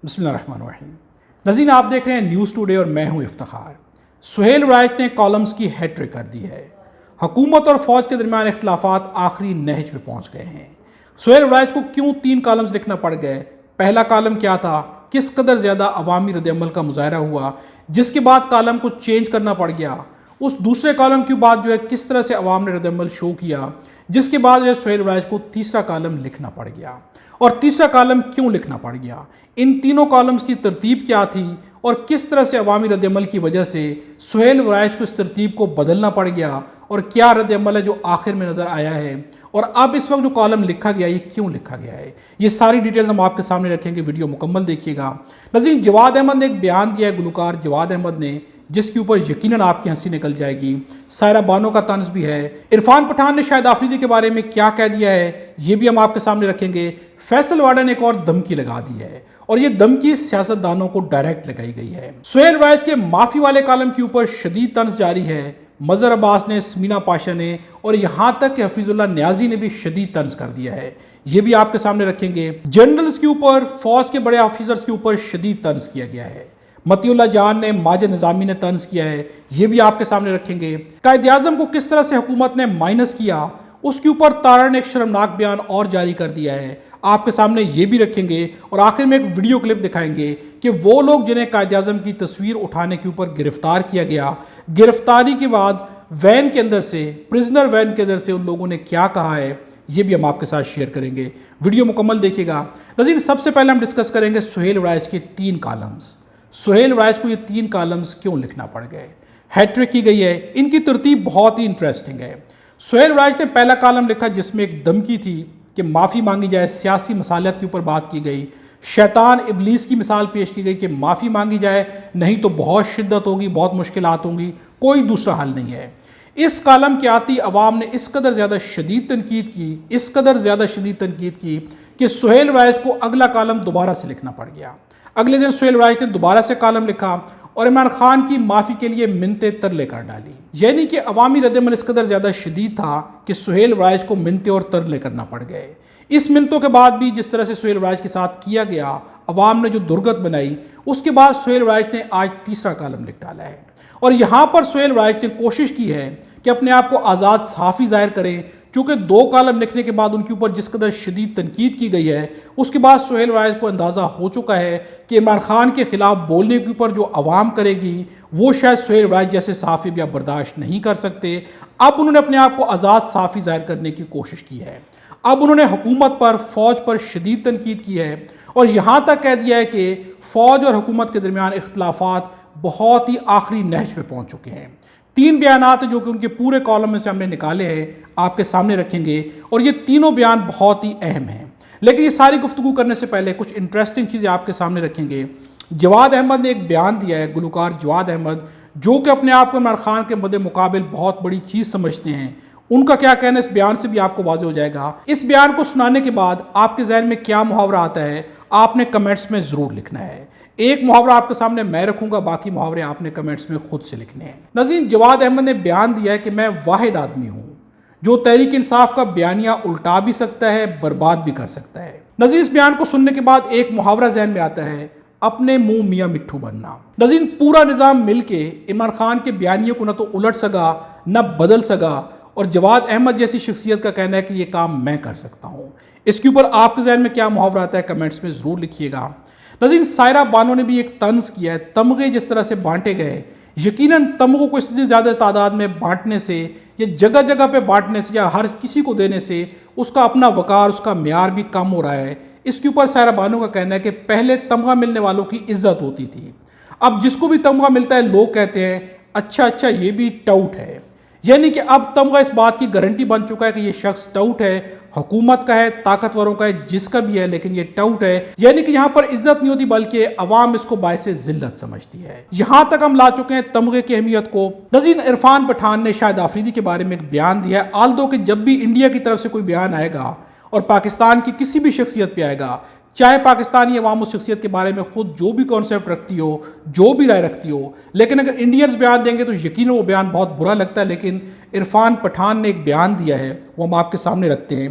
بسم اللہ الرحمن الرحیم۔ ناظرین، آپ دیکھ رہے ہیں نیوز ٹوڈے اور میں ہوں افتخار۔ سہیل رائج نے کالمز کی ہیٹرک کر دی ہے۔ حکومت اور فوج کے درمیان اختلافات آخری نہج پہ پہنچ گئے ہیں۔ سہیل رائج کو کیوں 3 کالمز لکھنا پڑ گئے؟ پہلا کالم کیا تھا؟ کس قدر زیادہ عوامی رد عمل کا مظاہرہ ہوا جس کے بعد کالم کو چینج کرنا پڑ گیا؟ اس دوسرے کالم کے بعد کس طرح سے عوام نے رد عمل شو کیا جس کے بعد سہیل رائج کو تیسرا کالم لکھنا پڑ گیا؟ اور تیسرا کالم کیوں لکھنا پڑ گیا؟ ان تینوں کالمز کی ترتیب کیا تھی اور کس طرح سے عوامی رد عمل کی وجہ سے سہیل رائج کو اس ترتیب کو بدلنا پڑ گیا؟ اور کیا رد عمل ہے جو آخر میں نظر آیا ہے؟ اور اب اس وقت جو کالم لکھا گیا یہ کیوں لکھا گیا ہے؟ یہ ساری ڈیٹیلز ہم آپ کے سامنے رکھیں گے، ویڈیو مکمل دیکھیے گا۔ ناظرین، جواد احمد نے ایک بیان دیا ہے، گلوکار جواد احمد نے، جس کے اوپر یقیناً آپ کی ہنسی نکل جائے گی۔ سائرہ بانو کا طنز بھی ہے۔ عرفان پٹھان نے شاہد آفریدی کے بارے میں کیا کہہ دیا ہے یہ بھی ہم آپ کے سامنے رکھیں گے۔ فیصل واڈا نے ایک اور دھمکی لگا دی ہے، اور یہ دھمکی سیاستدانوں کو ڈائریکٹ لگائی گئی ہے۔ سہیل رائج کے معافی والے کالم کے اوپر شدید طنز جاری ہے۔ مظہر عباس نے، سمینا پاشا نے، اور یہاں تک کہ حفیظ اللہ نیازی نے بھی شدید طنز کر دیا ہے۔ یہ بھی آپ کے سامنے رکھیں گے۔ جنرلز کے اوپر، فوج کے بڑے آفیسرز کے اوپر شدید طنز کیا گیا ہے۔ متی اللہ جان نے، ماجد نظامی نے طنز کیا ہے، یہ بھی آپ کے سامنے رکھیں گے۔ قائد اعظم کو کس طرح سے حکومت نے مائنس کیا، اس کے اوپر تارڑ نے ایک شرمناک بیان اور جاری کر دیا ہے، آپ کے سامنے یہ بھی رکھیں گے۔ اور آخر میں ایک ویڈیو کلپ دکھائیں گے کہ وہ لوگ جنہیں قائد اعظم کی تصویر اٹھانے کے اوپر گرفتار کیا گیا، گرفتاری کے بعد وین کے اندر سے، پرزنر وین کے اندر سے ان لوگوں نے کیا کہا ہے، یہ بھی ہم آپ کے ساتھ شیئر کریں گے۔ ویڈیو مکمل دیکھیے گا۔ ناظرین، سب سے پہلے ہم ڈسکس کریں گے سہیل رائج کے 3 کالمز۔ سہیل رائج کو یہ 3 کالمز کیوں لکھنا پڑ گئے؟ ہیٹرک کی گئی ہے، ان کی ترتیب بہت ہی انٹریسٹنگ ہے۔ سہیل رائج نے پہلا کالم لکھا جس میں ایک دھمکی تھی کہ معافی مانگی جائے، سیاسی مصالحت کے اوپر بات کی گئی، شیطان ابلیس کی مثال پیش کی گئی کہ معافی مانگی جائے، نہیں تو بہت شدت ہوگی، بہت مشکلات ہوں گی، کوئی دوسرا حل نہیں ہے۔ اس کالم کے آتی عوام نے اس قدر زیادہ شدید تنقید کی، اس قدر زیادہ شدید تنقید کی کہ سہیل رائج کو اگلا کالم دوبارہ سے لکھنا پڑ گیا۔ اگلے دن سہیل رائج نے دوبارہ سے کالم لکھا اور عمران خان کی معافی کے لیے منتیں ترلے کر ڈالی۔ یعنی کہ عوامی رد عمل اس قدر زیادہ شدید تھا کہ سہیل رائج کو منتیں اور ترلے کرنا پڑ گئے۔ اس منتوں کے بعد بھی جس طرح سے سہیل رائج کے ساتھ کیا گیا، عوام نے جو درگت بنائی، اس کے بعد سہیل رائج نے آج تیسرا کالم لکھ ڈالا ہے۔ اور یہاں پر سہیل رائج نے کوشش کی ہے کہ اپنے آپ کو آزاد صحافی ظاہر کریں، چونکہ 2 کالم لکھنے کے بعد ان کے اوپر جس قدر شدید تنقید کی گئی ہے، اس کے بعد سہیل رائج کو اندازہ ہو چکا ہے کہ عمران خان کے خلاف بولنے کے اوپر جو عوام کرے گی وہ شاید سہیل رائج جیسے صحافی بھی آپ برداشت نہیں کر سکتے۔ اب انہوں نے اپنے آپ کو آزاد صحافی ظاہر کرنے کی کوشش کی ہے۔ اب انہوں نے حکومت پر، فوج پر شدید تنقید کی ہے، اور یہاں تک کہہ دیا ہے کہ فوج اور حکومت کے درمیان اختلافات بہت ہی آخری نہج پہ پہنچ چکے ہیں۔ 3 بیانات ہیں جو کہ ان کے پورے کالم میں سے ہم نے نکالے ہیں، آپ کے سامنے رکھیں گے، اور یہ تینوں بیان بہت ہی اہم ہیں۔ لیکن یہ ساری گفتگو کرنے سے پہلے کچھ انٹریسٹنگ چیزیں آپ کے سامنے رکھیں گے۔ جواد احمد نے ایک بیان دیا ہے، گلوکار جواد احمد، جو کہ اپنے آپ کو عمران خان کے مد مقابل بہت بڑی چیز سمجھتے ہیں۔ ان کا کیا کہنا ہے اس بیان سے بھی آپ کو واضح ہو جائے گا۔ اس بیان کو سنانے کے بعد آپ کے ذہن میں کیا محاورہ آتا ہے، آپ نے کمنٹس میں ضرور لکھنا ہے۔ ایک محاورہ آپ کے سامنے میں رکھوں گا، باقی محاورے آپ نے کمنٹس میں خود سے لکھنے ہیں۔ ناظرین، جواد احمد نے بیان دیا ہے کہ میں واحد آدمی ہوں جو تحریک انصاف کا بیانیہ الٹا بھی سکتا ہے، برباد بھی کر سکتا ہے۔ ناظرین، اس بیان کو سننے کے بعد ایک محاورہ ذہن میں آتا ہے، اپنے منہ میاں مٹھو بننا۔ ناظرین، پورا نظام مل کے عمران خان کے بیانیے کو نہ تو الٹ سکا نہ بدل سکا، اور جواد احمد جیسی شخصیت کا کہنا ہے کہ یہ کام میں کر سکتا ہوں۔ اس کے اوپر آپ کے ذہن میں کیا محاورہ آتا ہے کمنٹس میں ضرور لکھیے گا۔ ناظرین، سائرہ بانو نے بھی ایک طنز کیا ہے، تمغے جس طرح سے بانٹے گئے، یقیناً تمغوں کو اتنی زیادہ تعداد میں بانٹنے سے یا جگہ جگہ پہ بانٹنے سے یا ہر کسی کو دینے سے اس کا اپنا وقار، اس کا معیار بھی کم ہو رہا ہے۔ اس کے اوپر سائرہ بانو کا کہنا ہے کہ پہلے تمغہ ملنے والوں کی عزت ہوتی تھی، اب جس کو بھی تمغہ ملتا ہے لوگ کہتے ہیں اچھا یہ بھی ٹاؤٹ ہے۔ یعنی کہ اب تمغہ اس بات کی گارنٹی بن چکا ہے کہ یہ شخص ٹاؤٹ ہے، حکومت کا ہے، طاقتوروں کا ہے، جس کا بھی ہے، لیکن یہ ٹاؤٹ ہے۔ یعنی کہ یہاں پر عزت نہیں ہوتی بلکہ عوام اس کو باعث ذلت سمجھتی ہے۔ یہاں تک ہم لا چکے ہیں تمغے کی اہمیت کو۔ ناظرین، عرفان پٹھان نے شاہد آفریدی کے بارے میں ایک بیان دیا ہے، آلدو کہ جب بھی انڈیا کی طرف سے کوئی بیان آئے گا اور پاکستان کی کسی بھی شخصیت پہ آئے گا، چاہے پاکستانی عوام اس شخصیت کے بارے میں خود جو بھی کانسیپٹ رکھتی ہو، جو بھی رائے رکھتی ہو، لیکن اگر انڈینز بیان دیں گے تو یقیناً وہ بیان بہت برا لگتا ہے۔ لیکن عرفان پٹھان نے ایک بیان دیا ہے، وہ ہم آپ کے سامنے رکھتے ہیں۔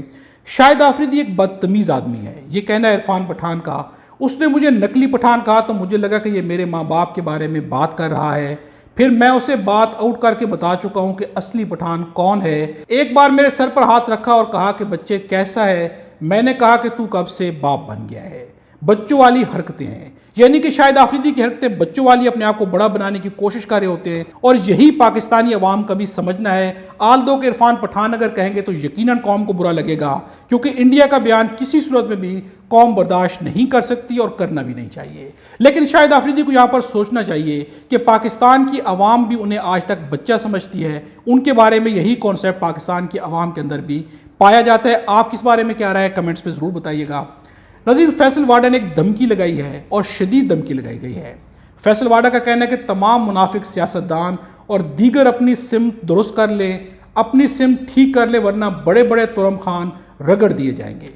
شاہد آفریدی ایک بدتمیز آدمی ہے، یہ کہنا ہے عرفان پٹھان کا۔ اس نے مجھے نقلی پٹھان کہا تو مجھے لگا کہ یہ میرے ماں باپ کے بارے میں بات کر رہا ہے، پھر میں اسے بات آؤٹ کر کے بتا چکا ہوں کہ اصلی پٹھان کون ہے۔ ایک بار میرے سر پر ہاتھ رکھا اور کہا کہ بچے کیسا ہے؟ میں نے کہا کہ تو کب سے باپ بن گیا ہے۔ بچوں والی حرکتیں ہیں، یعنی کہ شاہد آفریدی کی حرکتیں بچوں والی اپنے آپ کو بڑا بنانے کی کوشش کر رہے ہوتے ہیں، اور یہی پاکستانی عوام کا بھی سمجھنا ہے۔ آلدو کہ عرفان پٹھان اگر کہیں گے تو یقیناً قوم کو برا لگے گا، کیونکہ انڈیا کا بیان کسی صورت میں بھی قوم برداشت نہیں کر سکتی اور کرنا بھی نہیں چاہیے۔ لیکن شاہد آفریدی کو یہاں پر سوچنا چاہیے کہ پاکستان کی عوام بھی انہیں آج تک بچہ سمجھتی ہے، ان کے بارے میں یہی کانسیپٹ پاکستان کی عوام کے اندر بھی پایا جاتا ہے۔ آپ کس بارے میں کیا رائے ہے کمنٹس پہ ضرور بتائیے گا۔ ناظرین، فیصل واڈا نے ایک دھمکی لگائی ہے اور شدید دھمکی لگائی گئی ہے۔ فیصل واڈا کا کہنا ہے کہ تمام منافق سیاستدان اور دیگر اپنی سمت درست کر لیں، اپنی سمت ٹھیک کر لیں، ورنہ بڑے بڑے ترم خان رگڑ دیے جائیں گے۔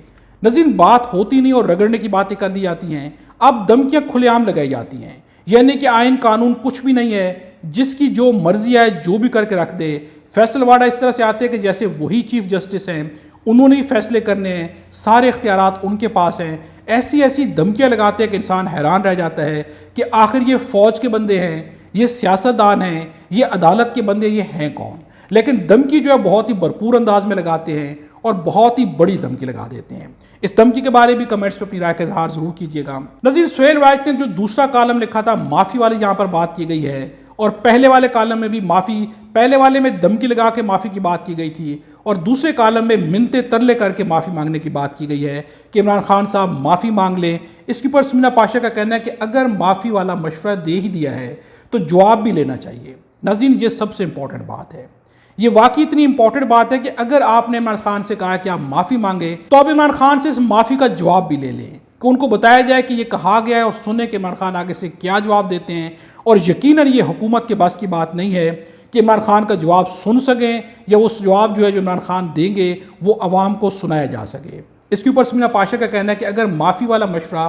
ناظرین، بات ہوتی نہیں اور رگڑنے کی باتیں کر دی جاتی ہیں، اب دھمکیاں کھلے عام لگائی جاتی ہیں، یعنی کہ آئین قانون کچھ بھی نہیں ہے، جس کی جو مرضی ہے جو بھی کر کے رکھ دے۔ فیصل واڈا اس طرح سے آتے ہیں کہ جیسے وہی چیف جسٹس ہیں، انہوں نے ہی فیصلے کرنے ہیں، سارے اختیارات ان کے پاس ہیں۔ ایسی ایسی دھمکیاں لگاتے ہیں کہ انسان حیران رہ جاتا ہے کہ آخر یہ فوج کے بندے ہیں، یہ سیاستدان ہیں، یہ عدالت کے بندے، یہ ہیں کون؟ لیکن دھمکی جو ہے بہت ہی بھرپور انداز میں لگاتے ہیں اور بہت ہی بڑی دھمکی لگا دیتے ہیں۔ اس دھمکی کے بارے بھی کمنٹس پہ اپنی رائے کا اظہار ضرور کیجیے گا۔ ناظرین، سہیل رائج نے جو دوسرا کالم لکھا تھا معافی والی، یہاں پر بات کی گئی ہے، اور پہلے والے کالم میں بھی معافی، پہلے والے میں دھمکی لگا کے معافی کی بات کی گئی تھی، اور دوسرے کالم میں منتے ترلے کر کے معافی مانگنے کی بات کی گئی ہے کہ عمران خان صاحب معافی مانگ لیں۔ اس کے اوپر سمینا پاشا کا کہنا ہے کہ اگر معافی والا مشورہ دے ہی دیا ہے تو جواب بھی لینا چاہیے۔ ناظرین، یہ سب سے امپورٹنٹ بات ہے، یہ واقعی اتنی امپورٹنٹ بات ہے کہ اگر آپ نے عمران خان سے کہا کہ آپ معافی مانگیں تو آپ عمران خان سے اس معافی کا جواب بھی لے لیں، کہ ان کو بتایا جائے کہ یہ کہا گیا ہے، اور سنیں کہ عمران خان آگے سے کیا جواب دیتے ہیں۔ اور یقیناً یہ حکومت کے بس کی بات نہیں ہے کہ عمران خان کا جواب سن سکیں، یا وہ جواب جو ہے جو عمران خان دیں گے وہ عوام کو سنایا جا سکے۔ اس کے اوپر سمینا پاشا کا کہنا ہے کہ اگر معافی والا مشورہ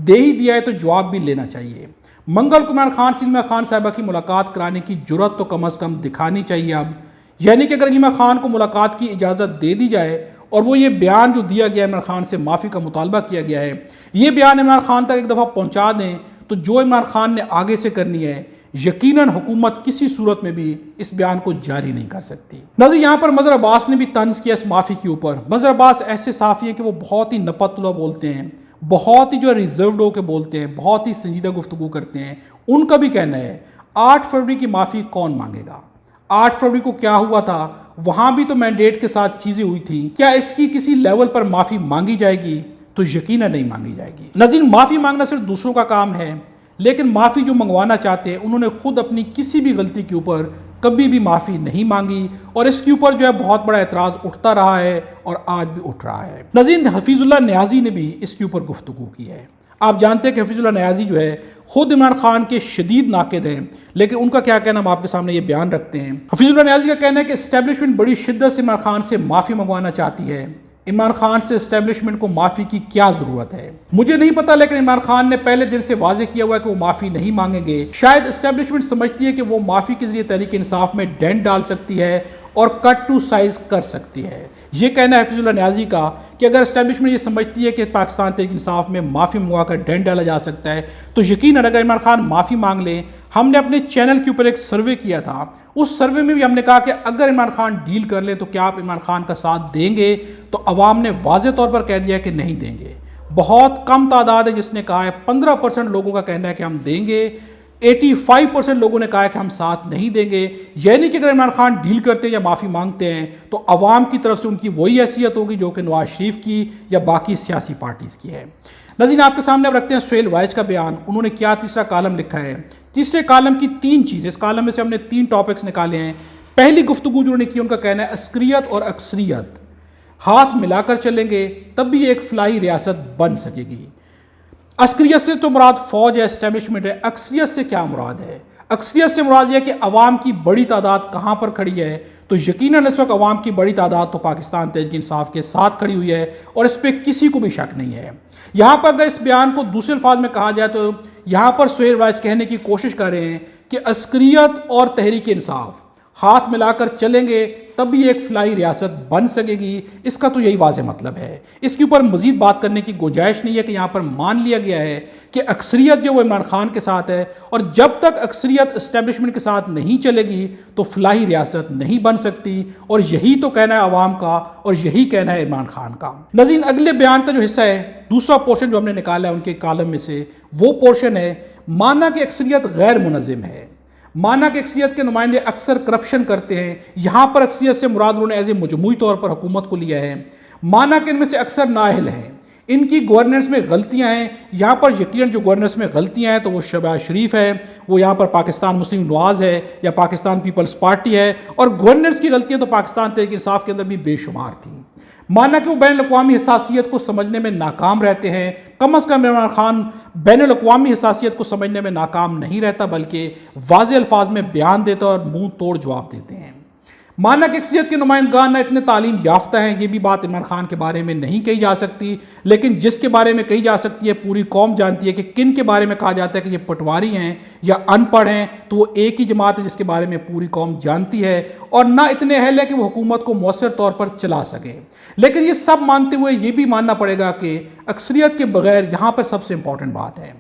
دے ہی دیا ہے تو جواب بھی لینا چاہیے۔ منگل کو عمران خان سے علیمہ خان صاحبہ کی ملاقات کرانے کی جرات تو کم از کم دکھانی چاہیے اب، یعنی کہ اگر علیمہ خان کو ملاقات کی اجازت دے دی جائے اور وہ یہ بیان جو دیا گیا ہے عمران خان سے معافی کا مطالبہ کیا گیا ہے، یہ بیان عمران خان تک ایک دفعہ پہنچا دیں تو جو عمران خان نے آگے سے کرنی ہے، یقیناً حکومت کسی صورت میں بھی اس بیان کو جاری نہیں کر سکتی۔ ناظرین، یہاں پر مظہر عباس نے بھی طنز کیا اس معافی کے اوپر۔ مظہر عباس ایسے صحافی ہیں کہ وہ بہت ہی نپتلا بولتے ہیں، بہت ہی جو ریزروڈ ہو کے بولتے ہیں، بہت ہی سنجیدہ گفتگو کرتے ہیں۔ ان کا بھی کہنا ہے 8 فروری کی معافی کون مانگے گا؟ 8 فروری کو کیا ہوا تھا؟ وہاں بھی تو مینڈیٹ کے ساتھ چیزیں ہوئی تھیں، کیا اس کی کسی لیول پر معافی مانگی جائے گی؟ تو یقیناً نہیں مانگی جائے گی۔ ناظرین، معافی مانگنا صرف دوسروں کا کام ہے، لیکن معافی جو منگوانا چاہتے ہیں انہوں نے خود اپنی کسی بھی غلطی کے اوپر کبھی بھی معافی نہیں مانگی، اور اس کے اوپر جو ہے بہت بڑا اعتراض اٹھتا رہا ہے اور آج بھی اٹھ رہا ہے۔ ناظرین، حفیظ اللہ نیازی نے بھی اس کے اوپر گفتگو کی ہے۔ آپ جانتے ہیں کہ حفیظ اللہ نیازی جو ہے خود عمران خان کے شدید ناقد ہیں، لیکن ان کا کیا کہنا ہم آپ کے سامنے یہ بیان رکھتے ہیں۔ حفیظ اللہ نیازی کا کہنا ہے کہ اسٹیبلشمنٹ بڑی شدت سے عمران خان سے معافی منگوانا چاہتی ہے۔ عمران خان سے اسٹیبلشمنٹ کو معافی کی کیا ضرورت ہے؟ مجھے نہیں پتا، لیکن عمران خان نے پہلے دن سے واضح کیا ہوا ہے کہ وہ معافی نہیں مانگیں گے۔ شاید اسٹیبلشمنٹ سمجھتی ہے کہ وہ معافی کے ذریعے تحریک انصاف میں ڈینٹ ڈال سکتی ہے اور کٹ ٹو سائز کر سکتی ہے۔ یہ کہنا ہے حفیظ اللہ نیازی کا کہ اگر اسٹیبلشمنٹ یہ سمجھتی ہے کہ پاکستان تحریک انصاف میں معافی منگوا کر ڈینٹ ڈالا جا سکتا ہے تو یقیناً اگر عمران خان معافی مانگ لیں۔ ہم نے اپنے چینل کے اوپر ایک سروے کیا تھا، اس سروے میں بھی ہم نے کہا کہ اگر عمران خان ڈیل کر لیں تو کیا آپ عمران خان کا ساتھ دیں گے؟ تو عوام نے واضح طور پر کہہ دیا کہ نہیں دیں گے۔ بہت کم تعداد ہے جس نے کہا ہے، 15% لوگوں کا کہنا ہے کہ ہم دیں گے، 85% لوگوں نے کہا ہے کہ ہم ساتھ نہیں دیں گے۔ یعنی کہ اگر عمران خان ڈیل کرتے ہیں یا معافی مانگتے ہیں تو عوام کی طرف سے ان کی وہی حیثیت ہوگی جو کہ نواز شریف کی یا باقی سیاسی پارٹیز کی ہے۔ ناظرین، آپ کے سامنے اب رکھتے ہیں سہیل رائج کا بیان۔ انہوں نے کیا تیسرا کالم لکھا ہے؟ تیسرے کالم کی 3 چیزیں، اس کالم میں سے ہم نے 3 ٹاپکس نکالے ہیں۔ پہلی گفتگو جو انہوں نے کی، ان کا کہنا ہے عسکریت اور اکثریت ہاتھ ملا کر چلیں گے تب بھی ایک فلاحی ریاست بن سکے گی۔ عسکریت سے تو مراد فوج ہے، اسٹیبلشمنٹ ہے۔ اکثریت سے کیا مراد ہے؟ اکثریت سے مراد یہ کہ عوام کی بڑی تعداد کہاں پر کھڑی ہے؟ تو یقیناً اس وقت عوام کی بڑی تعداد تو پاکستان تحریک انصاف کے ساتھ کھڑی ہوئی ہے، اور اس پہ کسی کو بھی شک نہیں ہے۔ یہاں پر اگر اس بیان کو دوسرے الفاظ میں کہا جائے تو یہاں پر سہیل رائج کہنے کی کوشش کر رہے ہیں کہ عسکریت اور تحریک انصاف ہاتھ ملا کر چلیں گے تب بھی ایک فلاحی ریاست بن سکے گی، اس کا تو یہی واضح مطلب ہے۔ اس کے اوپر مزید بات کرنے کی گنجائش نہیں ہے کہ یہاں پر مان لیا گیا ہے کہ اکثریت جو وہ عمران خان کے ساتھ ہے، اور جب تک اکثریت اسٹیبلشمنٹ کے ساتھ نہیں چلے گی تو فلاحی ریاست نہیں بن سکتی، اور یہی تو کہنا ہے عوام کا اور یہی کہنا ہے عمران خان کا۔ ناظرین، اگلے بیان کا جو حصہ ہے، دوسرا پورشن جو ہم نے نکالا ہے ان کے کالم میں سے، وہ پورشن ہے مانا کہ اکثریت غیر منظم ہے، مانا کہ اکثریت کے نمائندے اکثر کرپشن کرتے ہیں۔ یہاں پر اکثریت سے مراد انہوں نے ایز اے مجموعی طور پر حکومت کو لیا ہے۔ مانا کہ ان میں سے اکثر نااہل ہیں، ان کی گورننس میں غلطیاں ہیں۔ یہاں پر یقیناً جو گورننس میں غلطیاں ہیں تو وہ شہباز شریف ہے، وہ یہاں پر پاکستان مسلم نواز ہے یا پاکستان پیپلز پارٹی ہے، اور گورننس کی غلطیاں تو پاکستان تحریک انصاف کے اندر بھی بے شمار تھیں۔ مانا کہ وہ بین الاقوامی حساسیت کو سمجھنے میں ناکام رہتے ہیں، کم از کم عمران خان بین الاقوامی حساسیت کو سمجھنے میں ناکام نہیں رہتا بلکہ واضح الفاظ میں بیان دیتا اور منہ توڑ جواب دیتے ہیں۔ مانا کہ اکثریت کے نمائندگان نہ اتنے تعلیم یافتہ ہیں، یہ بھی بات عمران خان کے بارے میں نہیں کہی جا سکتی، لیکن جس کے بارے میں کہی جا سکتی ہے پوری قوم جانتی ہے کہ کن کے بارے میں کہا جاتا ہے کہ یہ پٹواری ہیں یا ان پڑھ ہیں، تو وہ ایک ہی جماعت ہے جس کے بارے میں پوری قوم جانتی ہے، اور نہ اتنے اہل ہے کہ وہ حکومت کو مؤثر طور پر چلا سکیں۔ لیکن یہ سب مانتے ہوئے یہ بھی ماننا پڑے گا کہ اکثریت کے بغیر، یہاں پر سب سے امپورٹنٹ بات ہے،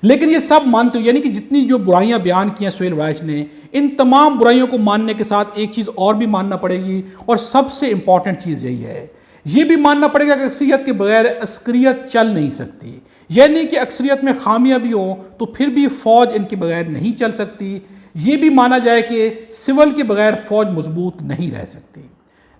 لیکن یہ سب مانتے ہوئے، یعنی کہ جتنی جو برائیاں بیان کی ہیں سہیل رائج نے، ان تمام برائیوں کو ماننے کے ساتھ ایک چیز اور بھی ماننا پڑے گی، اور سب سے امپورٹنٹ چیز یہی ہے، یہ بھی ماننا پڑے گا کہ اکثریت کے بغیر عسکریت چل نہیں سکتی، یعنی کہ اکثریت میں خامیاں بھی ہوں تو پھر بھی فوج ان کے بغیر نہیں چل سکتی۔ یہ بھی مانا جائے کہ سول کے بغیر فوج مضبوط نہیں رہ سکتی۔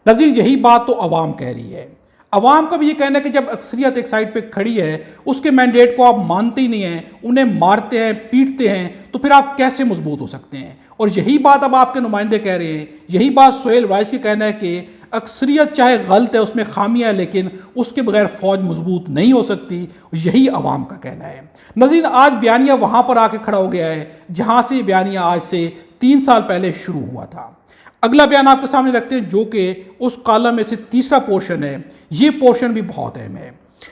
ناظرین، یہی بات تو عوام کہہ رہی ہے۔ عوام کا بھی یہ کہنا ہے کہ جب اکثریت ایک سائڈ پہ کھڑی ہے، اس کے مینڈیٹ کو آپ مانتے ہی نہیں ہیں، انہیں مارتے ہیں، پیٹتے ہیں، تو پھر آپ کیسے مضبوط ہو سکتے ہیں؟ اور یہی بات اب آپ کے نمائندے کہہ رہے ہیں، یہی بات سہیل رائج کا کہنا ہے کہ اکثریت چاہے غلط ہے، اس میں خامیاں ہے، لیکن اس کے بغیر فوج مضبوط نہیں ہو سکتی، یہی عوام کا کہنا ہے۔ ناظرین، آج بیانیہ وہاں پر آ کے کھڑا ہو گیا ہے جہاں سے یہ بیانیہ آج سے 3 سال پہلے شروع ہوا تھا۔ اگلا بیان آپ کے سامنے رکھتے ہیں جو کہ اس کالم میں سے تیسرا پورشن ہے، یہ پورشن بھی بہت اہم ہے۔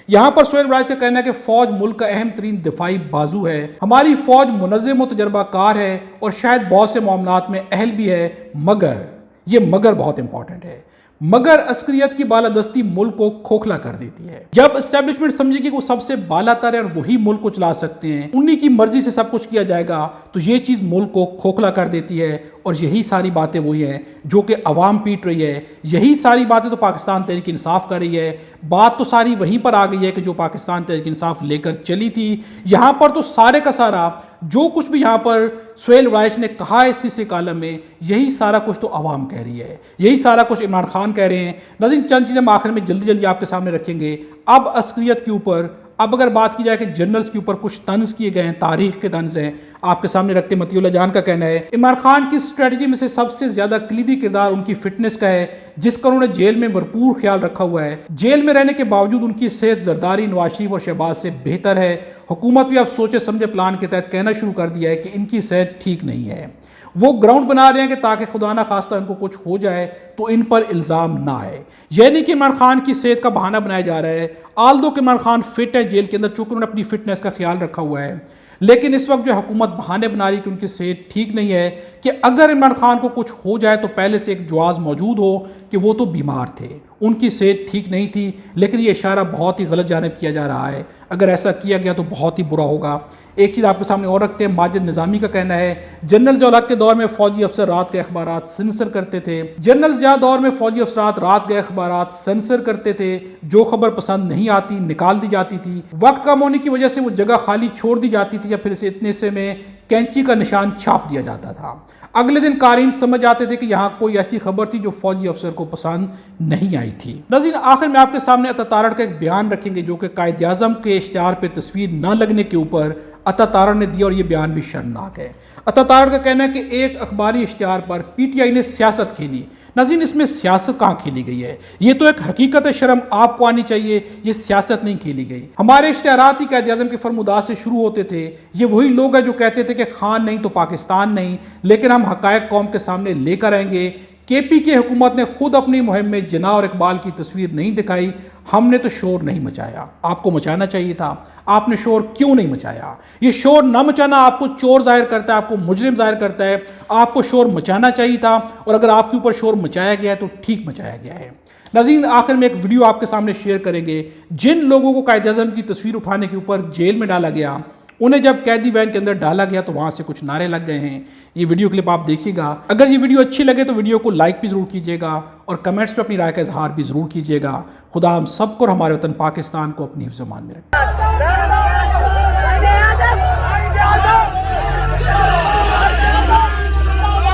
یہاں پر سہیل رائج کا کہنا ہے کہ فوج ملک کا اہم ترین دفاعی بازو ہے، ہماری فوج منظم و تجربہ کار ہے اور شاید بہت سے معاملات میں اہل بھی ہے، مگر یہ مگر بہت امپورٹنٹ ہے، مگر عسکریت کی بالادستی ملک کو کھوکھلا کر دیتی ہے۔ جب اسٹیبلشمنٹ سمجھے کہ وہ سب سے بالا تر ہے اور وہی ملک کو چلا سکتے ہیں، انہی کی مرضی سے سب کچھ کیا جائے گا، تو یہ چیز ملک کو کھوکھلا کر دیتی ہے، اور یہی ساری باتیں وہی ہیں جو کہ عوام پیٹ رہی ہے، یہی ساری باتیں تو پاکستان تحریک انصاف کر رہی ہے۔ بات تو ساری وہیں پر آ گئی ہے کہ جو پاکستان تحریک انصاف لے کر چلی تھی۔ یہاں پر تو سارے کا سارا جو کچھ بھی یہاں پر سہیل رائج نے کہا ہے اس تیسرے کالم میں، یہی سارا کچھ تو عوام کہہ رہی ہے، یہی سارا کچھ عمران خان کہہ رہے ہیں۔ ناظرین، چند چیزیں ہم آخر میں جلدی جلدی آپ کے سامنے رکھیں گے۔ اب عسکریت کے اوپر، اب اگر بات کی جائے کہ جنرلز کے اوپر کچھ طنز کیے گئے ہیں، تاریخ کے طنز ہیں، آپ کے سامنے رکھتے مطیع اللہ جان کا کہنا ہے عمران خان کی اسٹریٹجی میں سے سب سے زیادہ کلیدی کردار ان کی فٹنس کا ہے، جس کا انہوں نے جیل میں بھرپور خیال رکھا ہوا ہے۔ جیل میں رہنے کے باوجود ان کی صحت زرداری نواز شریف اور شہباز سے بہتر ہے۔ حکومت بھی اب سوچے سمجھے پلان کے تحت کہنا شروع کر دیا ہے کہ ان کی صحت ٹھیک نہیں ہے۔ وہ گراؤنڈ بنا رہے ہیں کہ تاکہ خدا نہ خواستہ ان کو کچھ ہو جائے تو ان پر الزام نہ آئے، یعنی کہ عمران خان کی صحت کا بہانہ بنایا جا رہا ہے۔ آلدو کہ عمران خان فٹ ہے جیل کے اندر، چونکہ انہوں نے اپنی فٹنس کا خیال رکھا ہوا ہے، لیکن اس وقت جو حکومت بہانے بنا رہی کہ ان کی صحت ٹھیک نہیں ہے، کہ اگر عمران خان کو کچھ ہو جائے تو پہلے سے ایک جواز موجود ہو کہ وہ تو بیمار تھے، ان کی صحت ٹھیک نہیں تھی، لیکن یہ اشارہ بہت ہی غلط جانب کیا جا رہا ہے۔ اگر ایسا کیا گیا تو بہت ہی برا ہوگا۔ ایک چیز آپ کے سامنے اور رکھتے ہیں، ماجد نظامی کا کہنا ہے جنرل ضیاء الحق کے دور میں فوجی افسر رات کے اخبارات سنسر کرتے تھے۔ جنرل ضیاء دور میں فوجی افسرات رات کے اخبارات سنسر کرتے تھے، جو خبر پسند نہیں آتی نکال دی جاتی تھی، وقت کم ہونے کی وجہ سے وہ جگہ خالی چھوڑ دی جاتی تھی یا پھر اسے اتنے سے میں کینچی کا نشان چھاپ دیا جاتا تھا۔ اگلے دن قارئین سمجھ آتے تھے کہ یہاں کوئی ایسی خبر تھی جو فوجی افسر کو پسند نہیں آئی تھی۔ ناظرین، آخر میں آپ کے سامنے عطا تارڑ کا ایک بیان رکھیں گے جو کہ قائد اعظم کے اشتہار پہ تصویر نہ لگنے کے اوپر عطا تارڑ نے دیا، اور یہ بیان بھی شرمناک ہے۔ عطا تارڑ کا کہنا ہے کہ ایک اخباری اشتہار پر پی ٹی آئی نے سیاست کھیلی۔ ناظرین، اس میں سیاست کہاں کھیلی گئی ہے؟ یہ تو ایک حقیقت شرم آپ کو آنی چاہیے، یہ سیاست نہیں کھیلی گئی۔ ہمارے اشتہارات ہی قائد اعظم کے فرمودات سے شروع ہوتے تھے۔ یہ وہی لوگ ہیں جو کہتے تھے کہ خان نہیں تو پاکستان نہیں، لیکن ہم حقائق قوم کے سامنے لے کر آئیں گے۔ کے پی کی حکومت نے خود اپنی مہم میں جناح اور اقبال کی تصویر نہیں دکھائی. ہم نے تو شور نہیں مچایا. آپ کو مچانا چاہیے تھا. آپ نے شور کیوں نہیں مچایا؟ یہ شور نہ مچانا آپ کو چور ظاہر کرتا ہے, آپ کو مجرم ظاہر کرتا ہے. آپ کو شور مچانا چاہیے تھا, اور اگر آپ کے اوپر شور مچایا گیا ہے تو ٹھیک مچایا گیا ہے. ناظرین, آخر میں ایک ویڈیو آپ کے سامنے شیئر کریں گے. جن لوگوں کو قائد اعظم کی تصویر اٹھانے کے اوپر جیل میں ڈالا گیا, انہیں جب قیدی وین کے اندر ڈالا گیا تو وہاں سے کچھ نعرے لگ گئے ہیں. یہ ویڈیو کلپ آپ دیکھیے گا. اگر یہ ویڈیو اچھی لگے تو ویڈیو کو لائک بھی ضرور کیجیے گا, اور کمنٹس پہ اپنی رائے کا اظہار بھی ضرور کیجیے گا. خدا ہم سب کو اور ہمارے وطن پاکستان کو اپنی حفظ و امان میں رکھے.